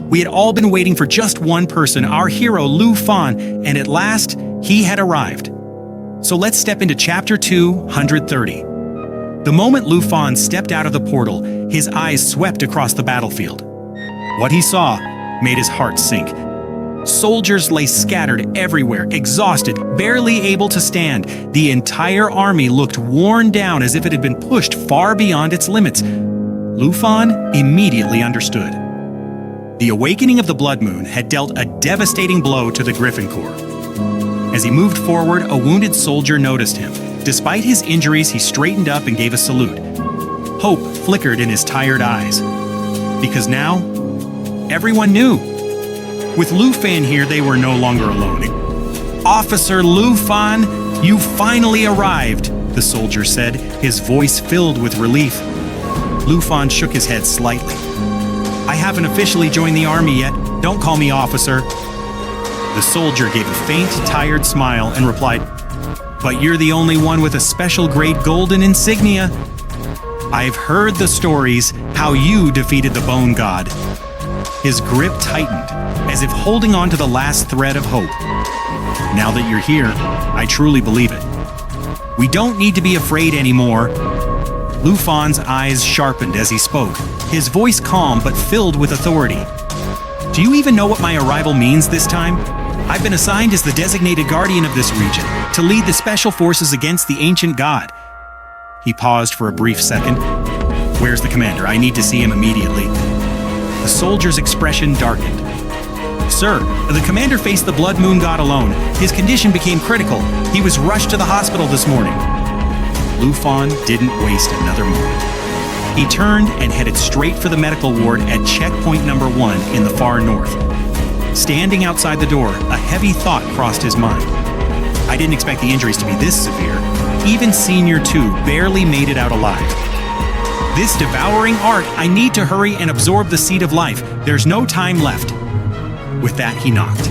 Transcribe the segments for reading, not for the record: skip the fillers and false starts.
We had all been waiting for just one person, our hero, Luon, and at last, he had arrived. So let's step into Chapter 230. The moment Luon stepped out of the portal, his eyes swept across the battlefield. What he saw made his heart sink. Soldiers lay scattered everywhere, exhausted, barely able to stand. The entire army looked worn down as if it had been pushed far beyond its limits. Luon immediately understood. The awakening of the Blood Moon had dealt a devastating blow to the Griffin Corps. As he moved forward, a wounded soldier noticed him. Despite his injuries, he straightened up and gave a salute. Hope flickered in his tired eyes. Because now, everyone knew. With Luon here, they were no longer alone. "Officer Luon, you finally arrived," the soldier said, his voice filled with relief. Luon shook his head slightly. "I haven't officially joined the army yet. Don't call me officer." The soldier gave a faint, tired smile and replied, "But you're the only one with a special grade golden insignia. I've heard the stories how you defeated the Bone God." His grip tightened, as if holding on to the last thread of hope. "Now that you're here, I truly believe it. We don't need to be afraid anymore." Luon's eyes sharpened as he spoke, his voice calm but filled with authority. "Do you even know what my arrival means this time? I've been assigned as the designated guardian of this region, to lead the special forces against the ancient god." He paused for a brief second. "Where's the commander? I need to see him immediately." The soldier's expression darkened. "Sir, the commander faced the Blood Moon god alone. His condition became critical. He was rushed to the hospital this morning." Luon didn't waste another moment. He turned and headed straight for the medical ward at checkpoint number 1 in the far north. Standing outside the door, a heavy thought crossed his mind. I didn't expect the injuries to be this severe. Even Senior 2 barely made it out alive. "This devouring art, I need to hurry and absorb the seed of life. There's no time left." With that, he knocked.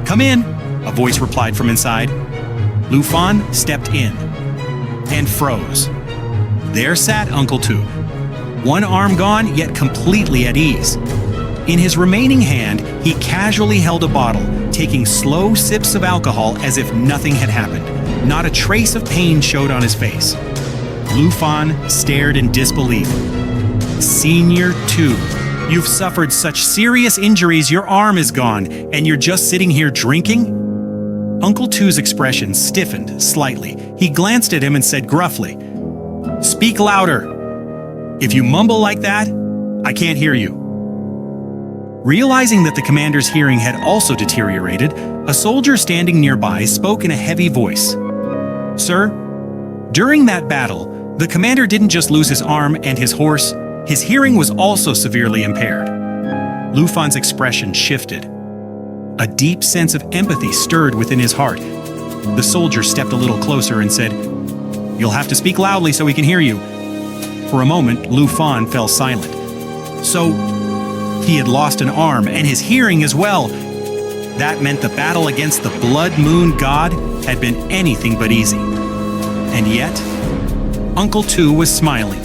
"Come in," a voice replied from inside. Luon stepped in and froze. There sat Uncle Tu, one arm gone, yet completely at ease. In his remaining hand, he casually held a bottle, taking slow sips of alcohol as if nothing had happened. Not a trace of pain showed on his face. Luon stared in disbelief. "Senior 2, you've suffered such serious injuries your arm is gone, and you're just sitting here drinking?" Uncle Tu's expression stiffened slightly. He glanced at him and said gruffly, "Speak louder. If you mumble like that, I can't hear you." Realizing that the commander's hearing had also deteriorated, a soldier standing nearby spoke in a heavy voice. "Sir, during that battle, the commander didn't just lose his arm and his horse, his hearing was also severely impaired." Luon's expression shifted. A deep sense of empathy stirred within his heart. The soldier stepped a little closer and said, "You'll have to speak loudly so we can hear you." For a moment, Luon fell silent. So, he had lost an arm and his hearing as well. That meant the battle against the Blood Moon god had been anything but easy. And yet, Uncle Tu was smiling.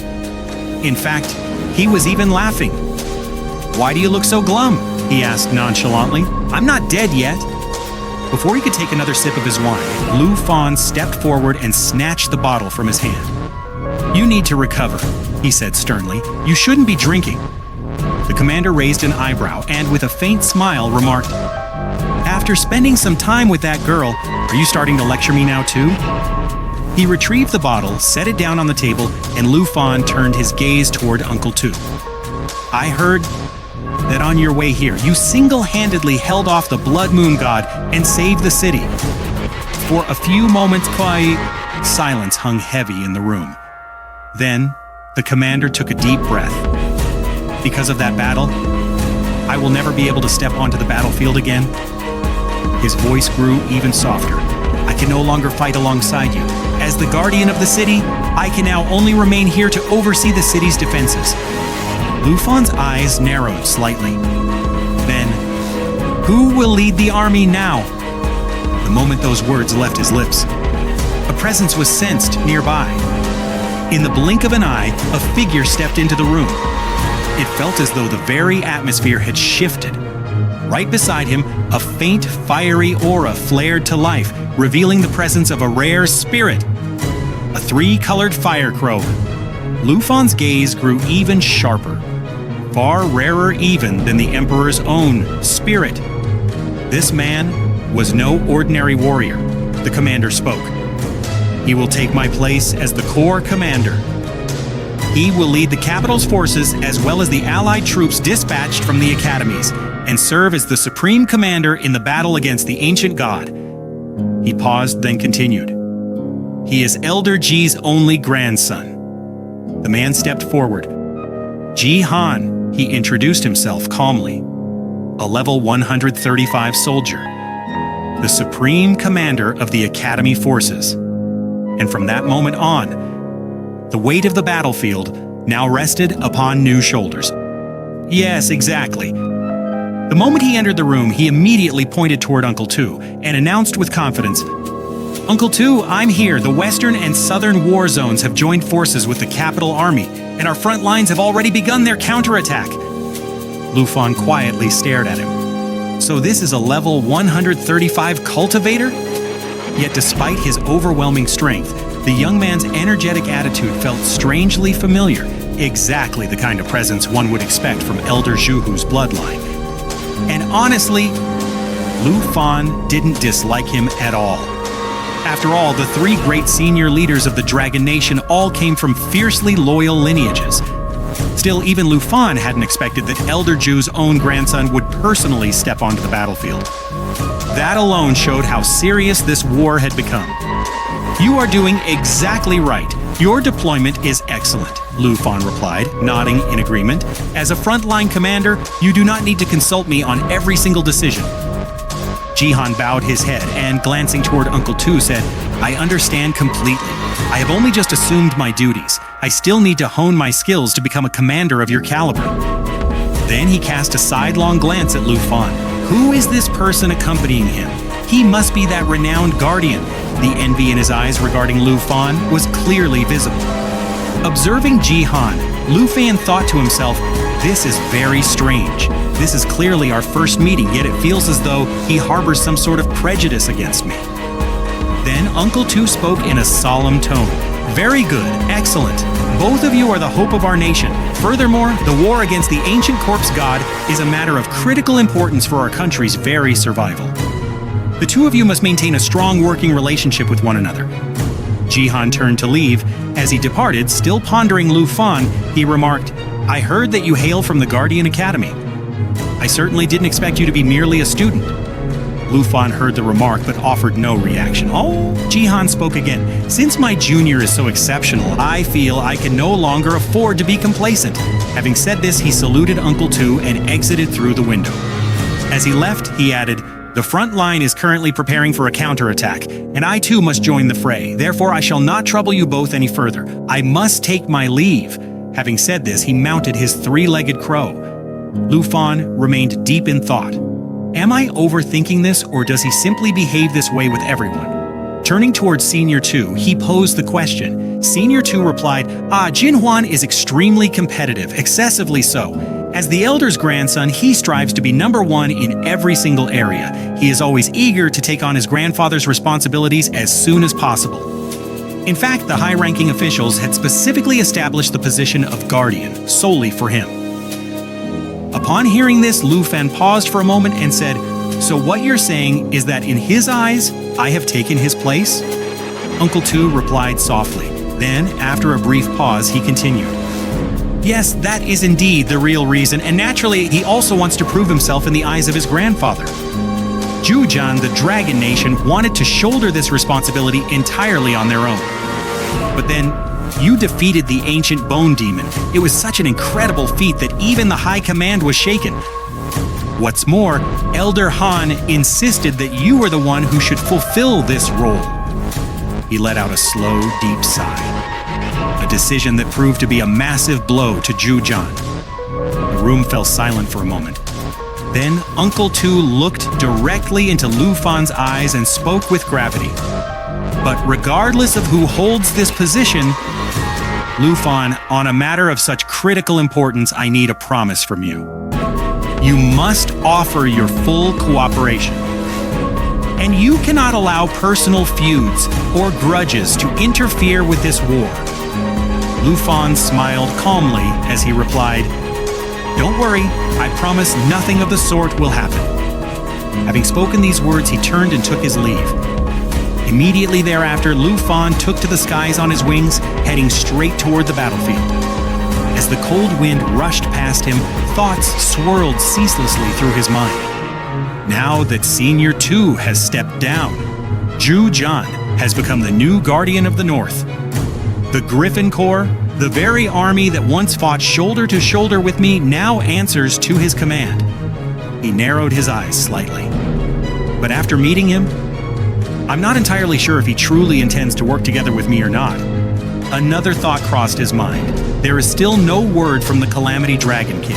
In fact, he was even laughing. "Why do you look so glum?" he asked nonchalantly. "I'm not dead yet." Before he could take another sip of his wine, Luon stepped forward and snatched the bottle from his hand. "You need to recover," he said sternly. "You shouldn't be drinking." The commander raised an eyebrow and, with a faint smile, remarked, "After spending some time with that girl, are you starting to lecture me now too?" He retrieved the bottle, set it down on the table, and Luon turned his gaze toward Uncle Tu. "I heard that on your way here, you single-handedly held off the Blood Moon god and saved the city." For a few moments, silence hung heavy in the room. Then, the commander took a deep breath. "Because of that battle, I will never be able to step onto the battlefield again." His voice grew even softer. "I can no longer fight alongside you. As the guardian of the city, I can now only remain here to oversee the city's defenses." Luon's eyes narrowed slightly. Then, "Who will lead the army now?" The moment those words left his lips, a presence was sensed nearby. In the blink of an eye, a figure stepped into the room. it felt as though the very atmosphere had shifted. Right beside him, a faint, fiery aura flared to life, revealing the presence of a rare spirit. A three-colored fire crow. Lufan's gaze grew even sharper, far rarer even than the Emperor's own spirit. This man was no ordinary warrior, the commander spoke. He will take my place as the Corps Commander. He will lead the capital's forces as well as the Allied troops dispatched from the academies and serve as the Supreme Commander in the battle against the ancient god. He paused, then continued. He is Elder Ji's only grandson. The man stepped forward. Ji Han, he introduced himself calmly. A level 135 soldier. The Supreme Commander of the Academy forces. And from that moment on, the weight of the battlefield now rested upon new shoulders. Yes, exactly. The moment he entered the room, he immediately pointed toward Uncle Tu and announced with confidence, Uncle Tu, I'm here. The western and southern war zones have joined forces with the capital army, and our front lines have already begun their counterattack. Lufan quietly stared at him. So this is a level 135 cultivator? Yet despite his overwhelming strength, the young man's energetic attitude felt strangely familiar, exactly the kind of presence one would expect from Elder Zhuhu's bloodline. And honestly, Lufan didn't dislike him at all. After all, the three great senior leaders of the Dragon Nation all came from fiercely loyal lineages. Still, even Lufan hadn't expected that Elder Zhu's own grandson would personally step onto the battlefield. That alone showed how serious this war had become. You are doing exactly right. Your deployment is excellent, Lufan replied, nodding in agreement. As a frontline commander, you do not need to consult me on every single decision. Jihan bowed his head and, glancing toward Uncle Tu, said, I understand completely. I have only just assumed my duties. I still need to hone my skills to become a commander of your caliber. Then he cast a sidelong glance at Lufan. Who is this person accompanying him? He must be that renowned guardian. The envy in his eyes regarding Lufan was clearly visible. Observing Jihan, Lufan thought to himself, this is very strange. This is clearly our first meeting, yet it feels as though he harbors some sort of prejudice against me. Then Uncle Tu spoke in a solemn tone. Very good, excellent. Both of you are the hope of our nation. Furthermore, the war against the ancient corpse god is a matter of critical importance for our country's very survival. The two of you must maintain a strong working relationship with one another. Jihan turned to leave. As he departed, still pondering Lufan, he remarked, I heard that you hail from the Guardian Academy. I certainly didn't expect you to be merely a student. Lufan heard the remark but offered no reaction. Oh, Jihan spoke again. Since my junior is so exceptional, I feel I can no longer afford to be complacent. Having said this, he saluted Uncle Tu and exited through the window. As he left, he added, the front line is currently preparing for a counterattack, and I too must join the fray. Therefore, I shall not trouble you both any further. I must take my leave. Having said this, he mounted his three-legged crow. Lufan remained deep in thought. Am I overthinking this, or does he simply behave this way with everyone? Turning towards Senior 2, he posed the question. Senior 2 replied, Jinhuan is extremely competitive, excessively so. As the Elder's grandson, he strives to be number one in every single area. He is always eager to take on his grandfather's responsibilities as soon as possible. In fact, the high-ranking officials had specifically established the position of guardian solely for him. Upon hearing this, Lufan paused for a moment and said, so what you're saying is that in his eyes, I have taken his place? Uncle Tu replied softly. Then, after a brief pause, he continued. Yes, that is indeed the real reason, and naturally, he also wants to prove himself in the eyes of his grandfather. Zhujian, the Dragon Nation, wanted to shoulder this responsibility entirely on their own. But then, you defeated the ancient bone demon. It was such an incredible feat that even the high command was shaken. What's more, Elder Han insisted that you were the one who should fulfill this role. He let out a slow, deep sigh. A decision that proved to be a massive blow to Zhujian. The room fell silent for a moment. Then Uncle Tu looked directly into Lufan's eyes and spoke with gravity. But regardless of who holds this position, Lu Fan, on a matter of such critical importance, I need a promise from you. You must offer your full cooperation. And you cannot allow personal feuds or grudges to interfere with this war. Lu Fan smiled calmly as he replied, "Don't worry, I promise nothing of the sort will happen." Having spoken these words, he turned and took his leave. Immediately thereafter, Lu Fan took to the skies on his wings, heading straight toward the battlefield. As the cold wind rushed past him, thoughts swirled ceaselessly through his mind. Now that Senior 2 has stepped down, Zhu Zhan has become the new Guardian of the North. The Griffin Corps, the very army that once fought shoulder to shoulder with me, now answers to his command. He narrowed his eyes slightly. But after meeting him, I'm not entirely sure if he truly intends to work together with me or not. Another thought crossed his mind. There is still no word from the Calamity Dragon King.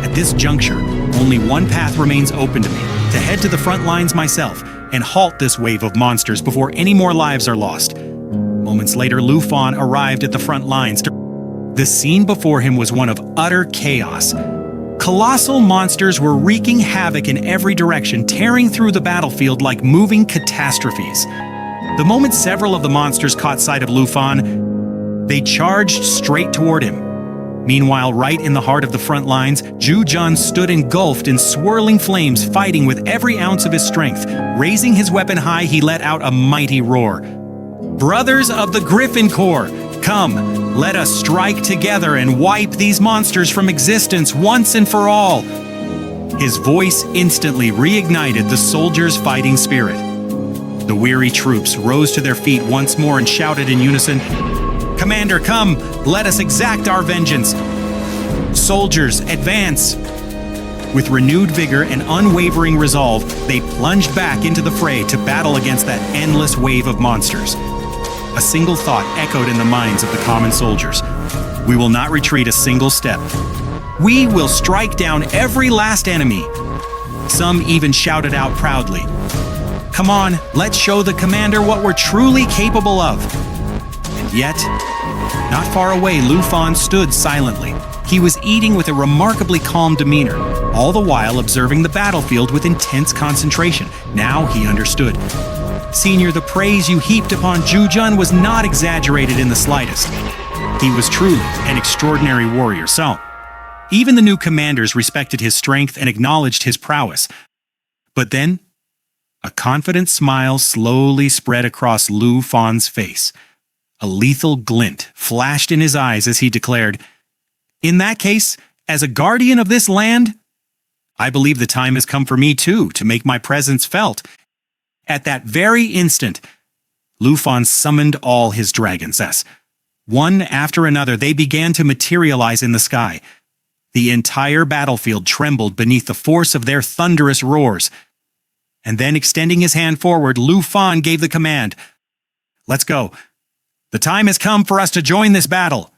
At this juncture, only one path remains open to me, to head to the front lines myself and halt this wave of monsters before any more lives are lost. Moments later, Lu Fan arrived at the front lines. The scene before him was one of utter chaos. Colossal monsters were wreaking havoc in every direction, tearing through the battlefield like moving catastrophes. The moment several of the monsters caught sight of Lu Fan, they charged straight toward him. Meanwhile, right in the heart of the front lines, Zhu Zhan stood engulfed in swirling flames, fighting with every ounce of his strength. Raising his weapon high, he let out a mighty roar. "Brothers of the Griffin Corps, come, let us strike together and wipe these monsters from existence once and for all." His voice instantly reignited the soldiers' fighting spirit. The weary troops rose to their feet once more and shouted in unison, "Commander, come, let us exact our vengeance. Soldiers, advance." With renewed vigor and unwavering resolve, they plunged back into the fray to battle against that endless wave of monsters. A single thought echoed in the minds of the common soldiers. We will not retreat a single step. We will strike down every last enemy. Some even shouted out proudly, "Come on, let's show the commander what we're truly capable of." And yet, not far away, Lu Fan stood silently. He was eating with a remarkably calm demeanor, all the while observing the battlefield with intense concentration. Now he understood. Senior, the praise you heaped upon Zhu Zhan was not exaggerated in the slightest. He was truly an extraordinary warrior, so even the new commanders respected his strength and acknowledged his prowess. But then, a confident smile slowly spread across Lu Fan's face. A lethal glint flashed in his eyes as he declared, "In that case, as a guardian of this land, I believe the time has come for me too to make my presence felt." At that very instant, Lu Fan summoned all his dragons. One after another, they began to materialize in the sky. The entire battlefield trembled beneath the force of their thunderous roars. And then, extending his hand forward, Lu Fan gave the command, "Let's go. The time has come for us to join this battle."